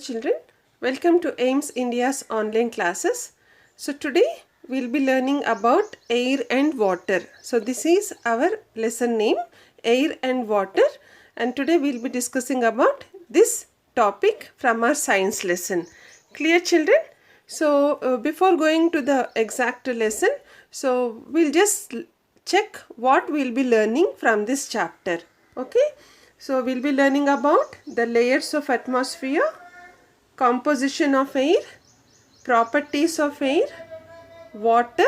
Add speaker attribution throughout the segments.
Speaker 1: Children, welcome to AIMS India's online classes. So today we'll be learning about air and water. So this is our lesson name, air and water, and today we'll be discussing about this topic from our science lesson. Clear, children? So before going to the exact lesson, so we'll just check what we'll be learning from this chapter. Okay? So we'll be learning about the layers of atmosphere, composition of air, properties of air, water,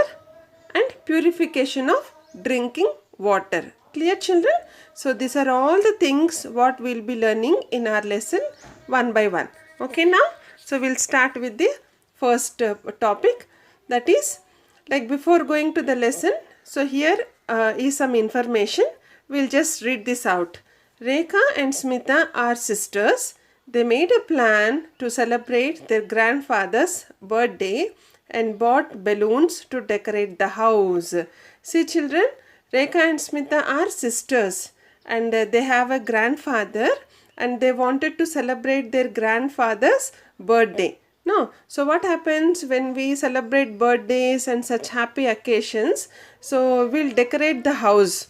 Speaker 1: and purification of drinking water. Clear, children? So these are all the things what we'll be learning in our lesson one by one. Okay, now so we'll start with the first topic, that is, like, before going to the lesson, so here is some information. We'll just read this out. Rekha and Smita are sisters. They made a plan to celebrate their grandfather's birthday and bought balloons to decorate the house. See, children, Rekha and Smita are sisters and they have a grandfather and they wanted to celebrate their grandfather's birthday. No, so what happens when we celebrate birthdays and such happy occasions? So we'll decorate the house.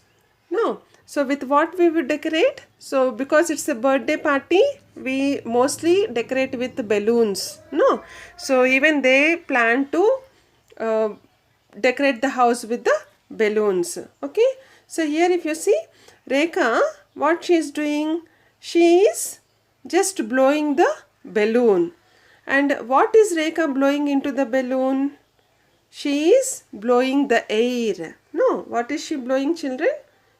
Speaker 1: No, so with what we will decorate? So because it's a birthday party, we mostly decorate with balloons. No, so even they plan to decorate the house with the balloons. Okay, so here if you see Rekha, what she is doing? She is just blowing the balloon. And what is Rekha blowing into the balloon? She is blowing the air. No, what is she blowing, children?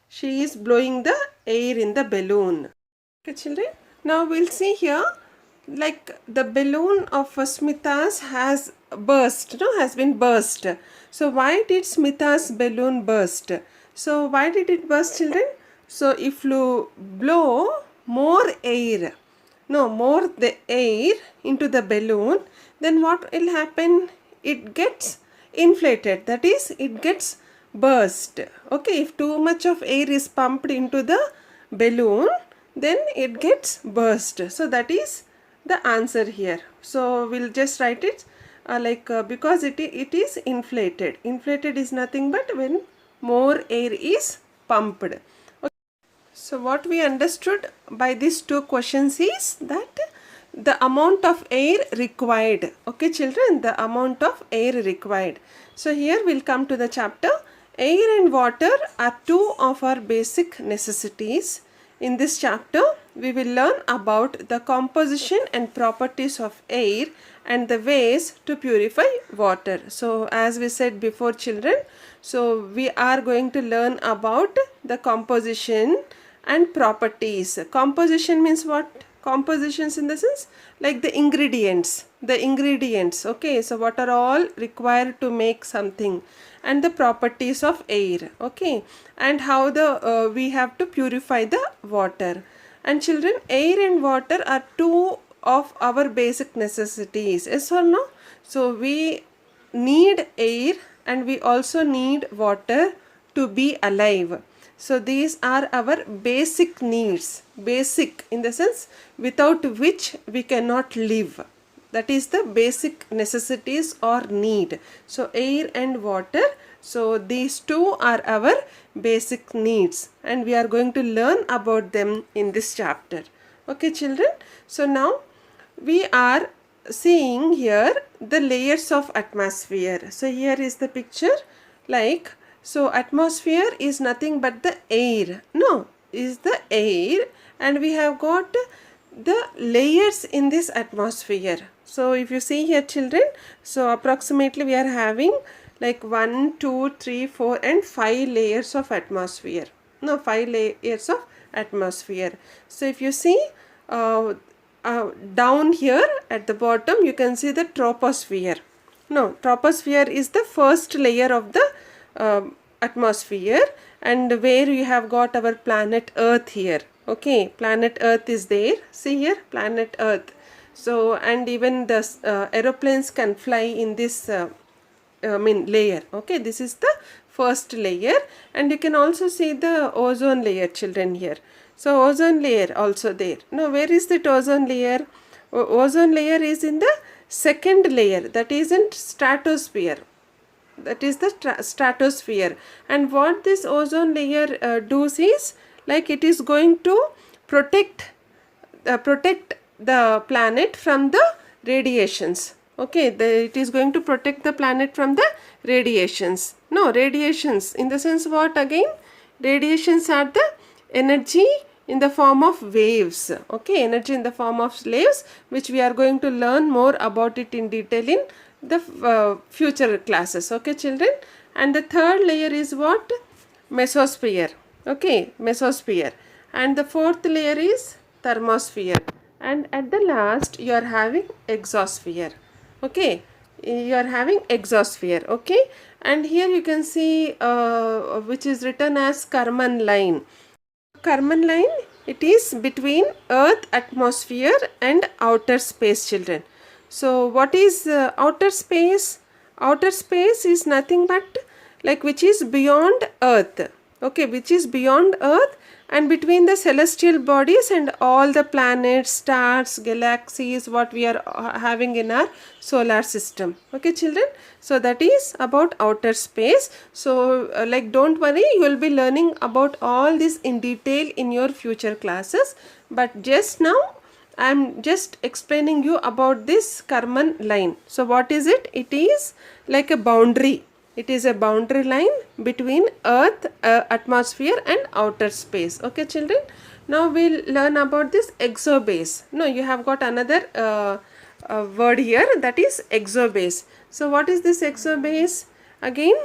Speaker 1: She is blowing the air in the balloon. Okay, children. Now we'll see here, like the balloon of Smita's has burst, no, has been burst. So why did Smita's balloon burst? So why did it burst, children? So if you blow more air, more the air into the balloon, then what will happen? It gets inflated, that is, it gets burst. Okay, if too much of air is pumped into the balloon, then it gets burst. So that is the answer here. So we'll just write it because it is inflated. Inflated is nothing but when more air is pumped. Okay. So what we understood by these two questions is that the amount of air required. Okay, children, the amount of air required. So here we'll come to the chapter. Air and water are two of our basic necessities. In this chapter, we will learn about the composition and properties of air and the ways to purify water. So as we said before, children, so we are going to learn about the composition and properties. Composition means what? Compositions in the sense like the ingredients, okay, so what are all required to make something, and the properties of air, okay, and how the we have to purify the water. And children, air and water are two of our basic necessities, yes or no? So we need air and we also need water to be alive. So these are our basic needs, basic in the sense without which we cannot live. That is the basic necessities or need. So air and water, so these two are our basic needs and we are going to learn about them in this chapter. Okay, children, so now we are seeing here the layers of atmosphere. So here is the picture, like, so atmosphere is nothing but the air, is the air, and we have got the layers in this atmosphere. So if you see here, children, so approximately we are having like 1, 2, 3, 4 and 5 layers of atmosphere. 5 layers of atmosphere. So if you see down here at the bottom, you can see the troposphere. Troposphere is the first layer of the atmosphere, and where you have got our planet Earth here. Okay, planet Earth is there. See here, planet Earth. So, and even the aeroplanes can fly in this layer. Okay, this is the first layer, and you can also see the ozone layer, children, here. So ozone layer also there. Now where is that ozone layer? ozone layer is in the second layer, that is in stratosphere. That is the stratosphere. And what this ozone layer does is, like, it is going to protect the planet from the radiations. Okay, it is going to protect the planet from the radiations. No, radiations in the sense what again? Radiations are the energy in the form of waves. Okay, energy in the form of waves, which we are going to learn more about it in detail in the future classes. Okay, children. And the third layer is what? Mesosphere. Okay, mesosphere. And the fourth layer is thermosphere. And at the last you are having exosphere. Okay, you are having exosphere. Okay, and here you can see which is written as Karman line. Karman line, it is between earth atmosphere and outer space, children. So what is outer space? Outer space is nothing but like which is beyond earth. Okay, which is beyond earth and between the celestial bodies and all the planets, stars, galaxies, what we are having in our solar system. Okay, children. So that is about outer space. So like, don't worry, you will be learning about all this in detail in your future classes. But just now I am just explaining you about this Karman line. So what is it? It is like a boundary. It is a boundary line between earth, atmosphere and outer space. Okay, children. Now we'll learn about this exobase. No, you have got another word here, that is exobase. So what is this exobase? Again,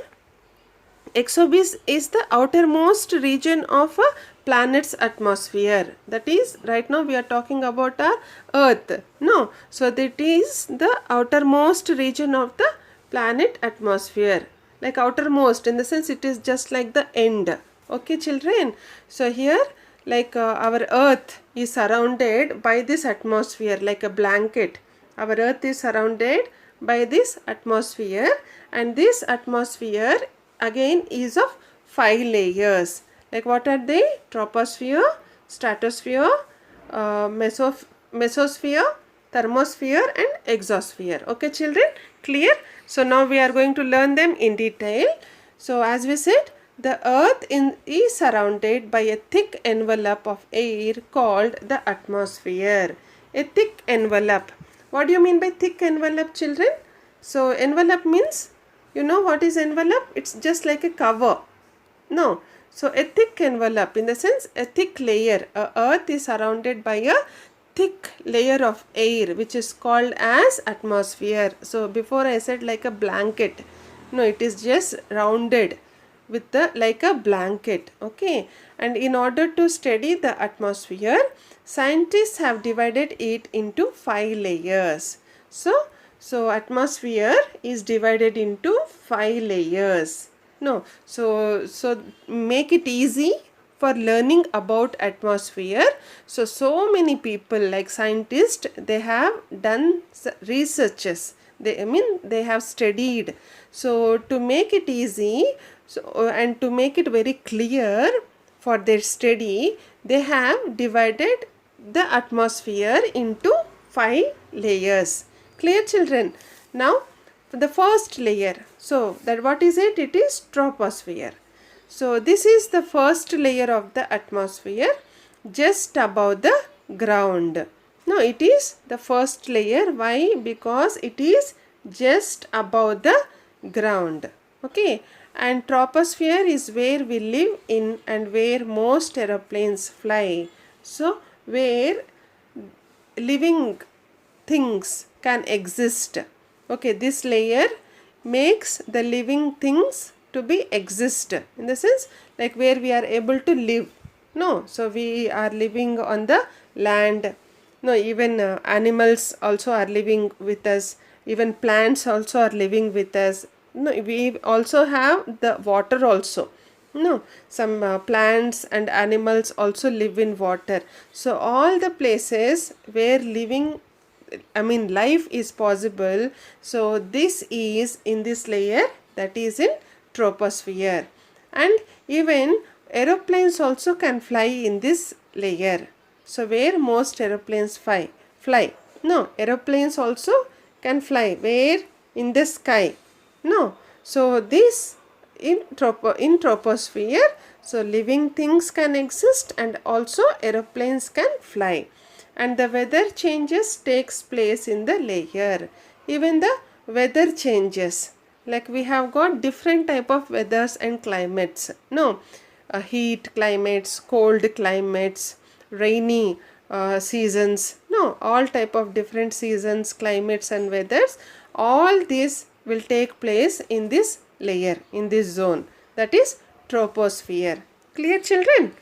Speaker 1: exobase is the outermost region of a planet's atmosphere. That is, right now we are talking about our earth. No, so that is the outermost region of the planet atmosphere. Like outermost in the sense it is just like the end. Okay, children. So here, like our earth is surrounded by this atmosphere like a blanket. Our earth is surrounded by this atmosphere, and this atmosphere again is of 5 layers. Like what are they? Troposphere, stratosphere, mesosphere, thermosphere and exosphere. Okay, children, clear? So now we are going to learn them in detail. So as we said, the earth is surrounded by a thick envelope of air called the atmosphere. A thick envelope. What do you mean by thick envelope, children? So envelope means, you know what is envelope? It's just like a cover. No. So a thick envelope in the sense a thick layer. Earth is surrounded by a thick layer of air which is called as atmosphere. So before I said like a blanket. No, it is just rounded with the like a blanket. Okay, and in order to study the atmosphere, scientists have divided it into 5 layers. So atmosphere is divided into 5 layers. No, so make it easy for learning about atmosphere. So many people like scientists, they have done researches. They have studied. So to make it easy, and to make it very clear for their study, they have divided the atmosphere into 5 layers. Clear, children? Now the first layer. So that what is it? It is troposphere. So this is the first layer of the atmosphere just above the ground. No, it is the first layer. Why? Because it is just above the ground. Okay, and troposphere is where we live in and where most aeroplanes fly. So where living things can exist. Okay, this layer makes the living things to be exist in the sense like where we are able to live. No, so we are living on the land. No, even animals also are living with us. Even plants also are living with us. No, we also have the water also. No, some plants and animals also live in water. So all the places where life is possible. So this is in this layer, that is in troposphere. And even aeroplanes also can fly in this layer. So where most aeroplanes fly. No, aeroplanes also can fly. Where? In the sky. No. So this in troposphere, so living things can exist and also aeroplanes can fly. And the weather changes takes place in the layer. Even the weather changes. Like we have got different type of weathers and climates. No, heat climates, cold climates, rainy seasons. No, all type of different seasons, climates and weathers. All these will take place in this layer, in this zone. That is troposphere. Clear, children?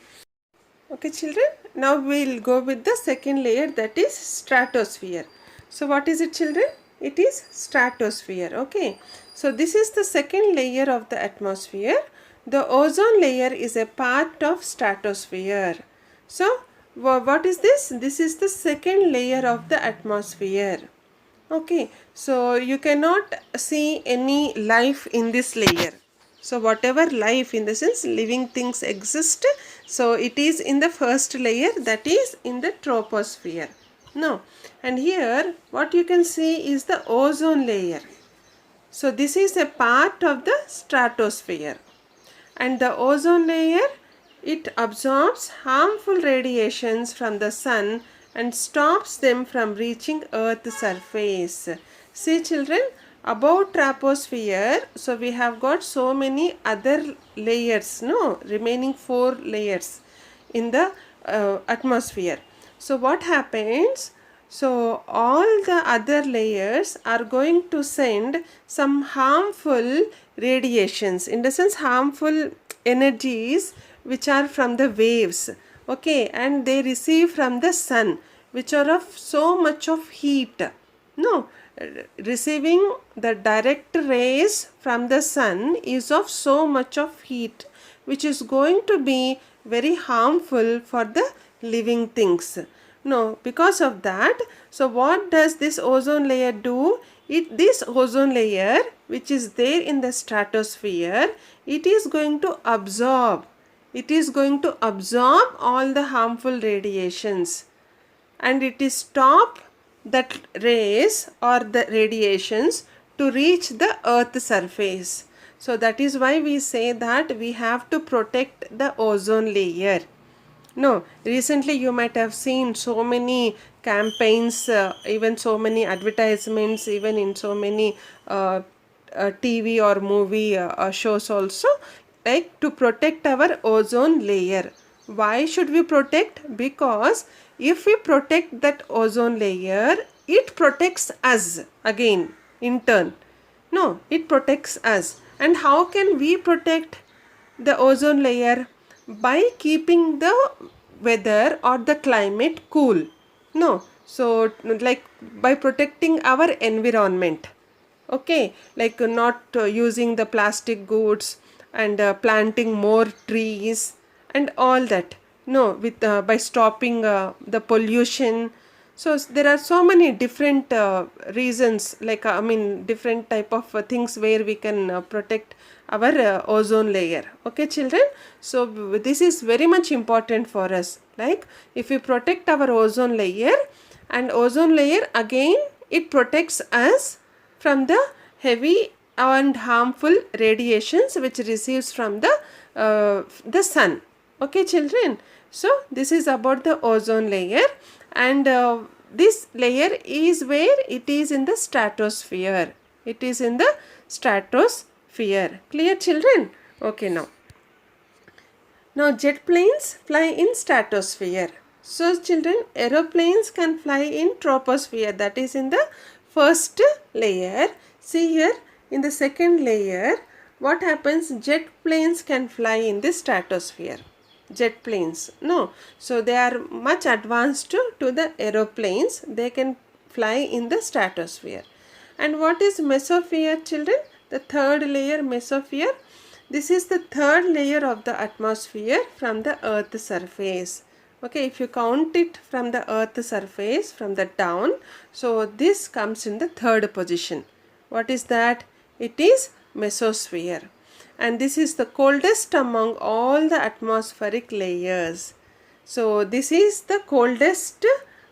Speaker 1: Okay, children. Now we will go with the second layer, that is stratosphere. So what is it, children? It is stratosphere. Okay. So this is the second layer of the atmosphere. The ozone layer is a part of stratosphere. So what is this? This is the second layer of the atmosphere. Okay. So you cannot see any life in this layer. So whatever life, in the sense living things exist, so it is in the first layer, that is in the troposphere. No, and here what you can see is the ozone layer. So this is a part of the stratosphere, and the ozone layer, it absorbs harmful radiations from the sun and stops them from reaching earth's surface. See, children, above troposphere, so we have got so many other layers, no, remaining 4 layers in the atmosphere. So what happens? So all the other layers are going to send some harmful radiations, in the sense harmful energies which are from the waves, okay, and they receive from the sun, which are of so much of heat. No, receiving the direct rays from the sun is of so much of heat, which is going to be very harmful for the living things. No, because of that, so what does this ozone layer do? This ozone layer, which is there in the stratosphere, it is going to absorb. It is going to absorb all the harmful radiations, and it is stop that rays or the radiations to reach the earth surface. So that is why we say that we have to protect the ozone layer. No, recently you might have seen so many campaigns, even so many advertisements, even in so many TV or movie shows also, like to protect our ozone layer. Why should we protect? Because if we protect that ozone layer, it protects us again in turn. No, it protects us. And how can we protect the ozone layer? By keeping the weather or the climate cool. No, so like by protecting our environment. Okay, like not using the plastic goods and planting more trees and all that. No, with by stopping the pollution. So there are so many different reasons, like I mean different type of things where we can protect our ozone layer. Okay, children, so this is very much important for us. Like if we protect our ozone layer, and ozone layer again, it protects us from the heavy and harmful radiations which receives from the sun. Okay, children, so this is about the ozone layer, and this layer is where it is in the stratosphere. It is in the stratosphere. Clear, children? Okay, now jet planes fly in stratosphere. So children, aeroplanes can fly in troposphere, that is in the first layer. See here in the second layer, what happens? Jet planes can fly in the stratosphere. Jet planes, no, so they are much advanced to the aeroplanes. They can fly in the stratosphere. And what is mesosphere, children? The third layer, mesosphere. This is the third layer of the atmosphere from the earth surface. Okay, if you count it from the earth surface, from the down, so this comes in the third position. What is that? It is mesosphere. And this is the coldest among all the atmospheric layers. So this is the coldest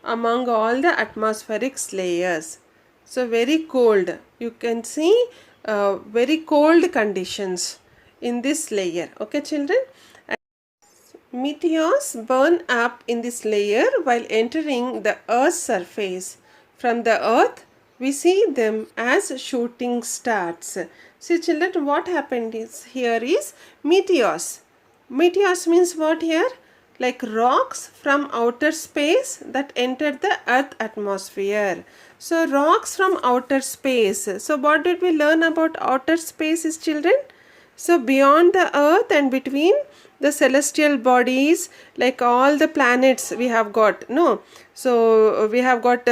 Speaker 1: among all the atmospheric layers. So very cold. You can see very cold conditions in this layer. Okay, children. Meteors burn up in this layer while entering the Earth's surface. From the Earth, we see them as shooting stars. See, children, what happened is here is meteors. Meteors means what here? Like rocks from outer space that entered the Earth atmosphere. So, rocks from outer space. So, what did we learn about outer space, children? So beyond the earth and between the celestial bodies, like all the planets we have got, no? So we have got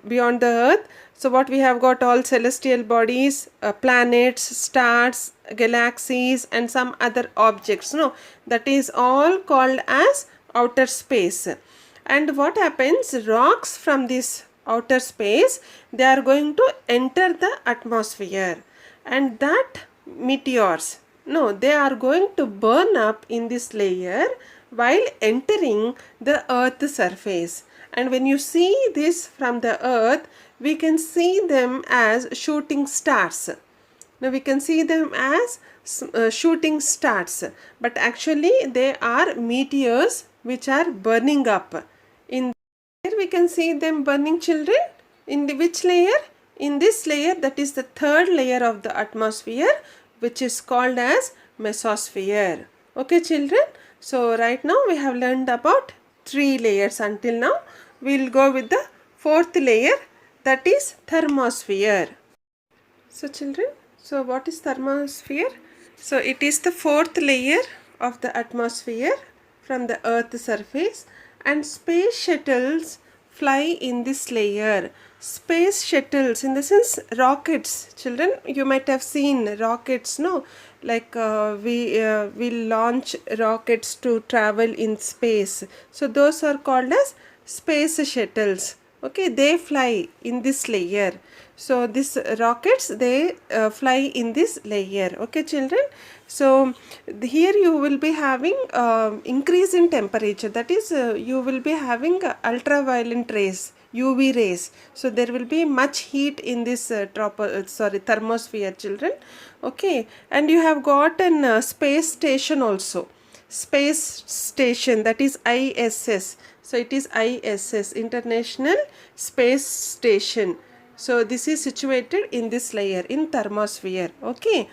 Speaker 1: beyond the earth. So what we have got, all celestial bodies, planets, stars, galaxies and some other objects, no? That is all called as outer space. And what happens, rocks from this outer space, they are going to enter the atmosphere, and that meteors, no, they are going to burn up in this layer while entering the earth surface. And when you see this from the earth, we can see them as shooting stars. Now we can see them as shooting stars, but actually they are meteors which are burning up. In here we can see them burning, children. In the which layer? In this layer, that is the third layer of the atmosphere, which is called as mesosphere. Okay, children. So right now we have learned about 3 layers until now. We will go with the 4th layer, that is thermosphere. So children, so what is thermosphere? So it is the 4th layer of the atmosphere from the earth surface, and space shuttles fly in this layer. Space shuttles, in the sense rockets, children, you might have seen rockets, no? Like we launch rockets to travel in space. So those are called as space shuttles. Okay, they fly in this layer. So these rockets, they fly in this layer. Okay, children. So here you will be having increase in temperature. That is, you will be having ultraviolet rays, UV rays. So there will be much heat in this thermosphere, children. Okay, and you have got an space station also. Space station, that is ISS. So it is ISS, International Space Station. So this is situated in this layer, in thermosphere. Okay,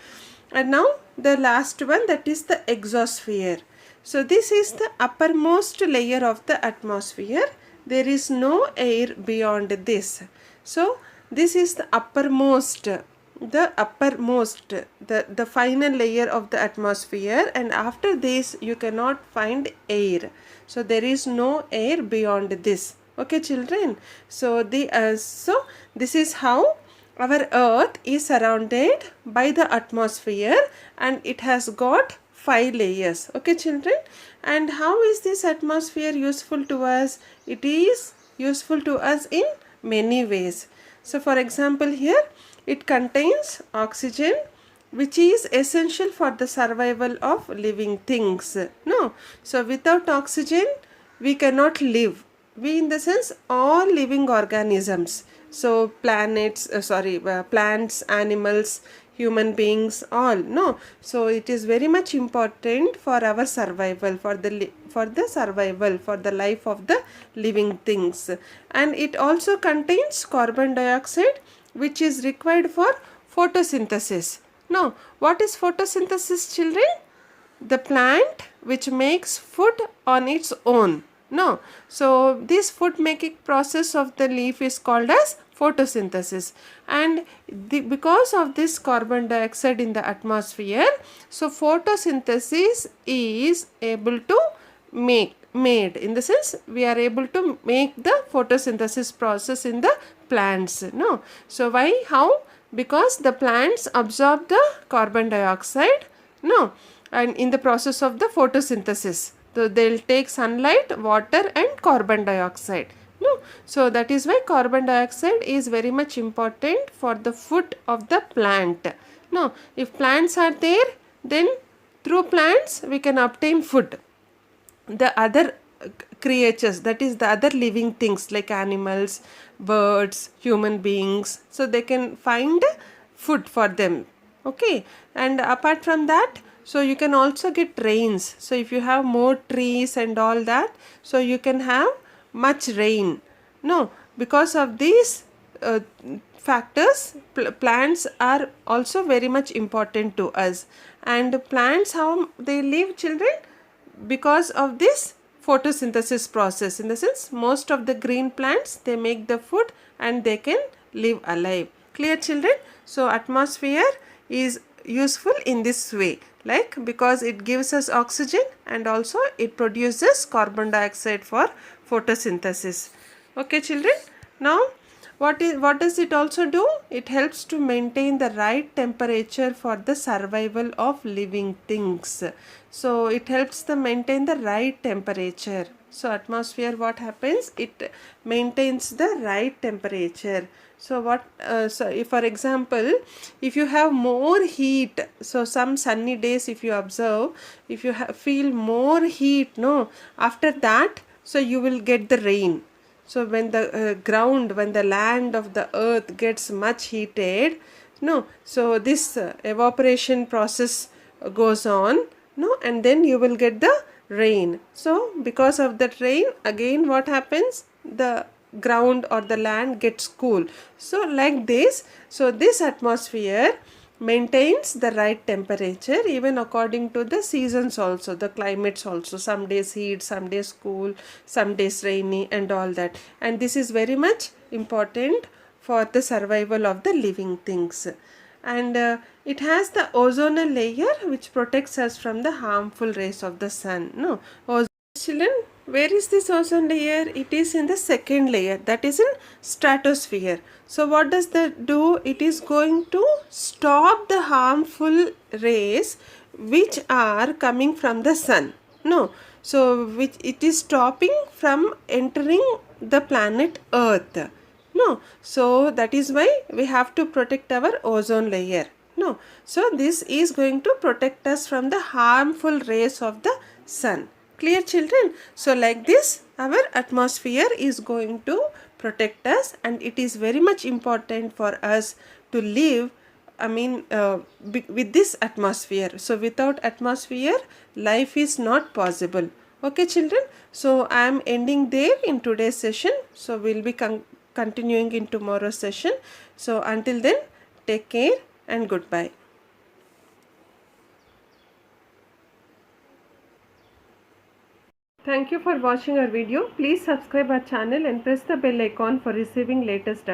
Speaker 1: and now the last one, that is the exosphere. So this is the uppermost layer of the atmosphere. There is no air beyond this. So this is the uppermost, the final layer of the atmosphere, and after this you cannot find air. So there is no air beyond this. Okay, children. So this is how our earth is surrounded by the atmosphere, and it has got 5 layers. Okay, children. And how is this atmosphere useful to us? It is useful to us in many ways. So for example, here it contains oxygen, which is essential for the survival of living things. No, so without oxygen we cannot live. We, in the sense, all living organisms. So plants, animals, human beings, all. No, so it is very much important for our survival, for the survival, for the life of the living things. And it also contains carbon dioxide, which is required for photosynthesis. No, what is photosynthesis, children? The plant which makes food on its own. No, so this food making process of the leaf is called as photosynthesis, and because of this carbon dioxide in the atmosphere, so photosynthesis is able to made, in the sense we are able to make the photosynthesis process in the plants. No, so why, how? Because the plants absorb the carbon dioxide, no, and in the process of the photosynthesis, so they'll take sunlight, water and carbon dioxide. No, so that is why carbon dioxide is very much important for the food of the plant. No, if plants are there, then through plants we can obtain food. The other creatures, that is the other living things like animals, birds, human beings, so they can find food for them. Okay, and apart from that, so you can also get rains. So if you have more trees and all that, so you can have much rain. No, because of these uh, factors, plants are also very much important to us. And plants, how they live, children? Because of this photosynthesis process. In the sense, most of the green plants, they make the food and they can live alive. Clear, children? So atmosphere is useful in this way, like because it gives us oxygen and also it produces carbon dioxide for photosynthesis. Okay, children? Now what does it also do? It helps to maintain the right temperature for the survival of living things. So it helps to maintain the right temperature. So atmosphere, what happens? It maintains the right temperature. So so if, for example, if you have more heat, so some sunny days, if you observe, if you feel more heat, no, after that, so you will get the rain. So when the ground, when the land of the earth gets much heated, no, so this evaporation process goes on, no, and then you will get the rain. So because of that rain, again what happens? The ground or the land gets cool. So like this, so this atmosphere maintains the right temperature even according to the seasons also, the climates also. Some days heat, some days cool, some days rainy and all that. And this is very much important for the survival of the living things. And it has the ozone layer which protects us from the harmful rays of the sun. No, children, where is this ozone layer? It is in the second layer, that is in stratosphere. So what does that do? It is going to stop the harmful rays which are coming from the sun. No, so which it is stopping from entering the planet Earth. No, so that is why we have to protect our ozone layer. No, so this is going to protect us from the harmful rays of the sun. Clear, children? So like this, our atmosphere is going to protect us, and it is very much important for us to live, with this atmosphere. So without atmosphere, life is not possible. Okay, children? So I am ending there in today's session. So we'll be continuing in tomorrow's session. So until then, take care and goodbye. Thank you for watching our video. Please subscribe our channel and press the bell icon for receiving latest updates.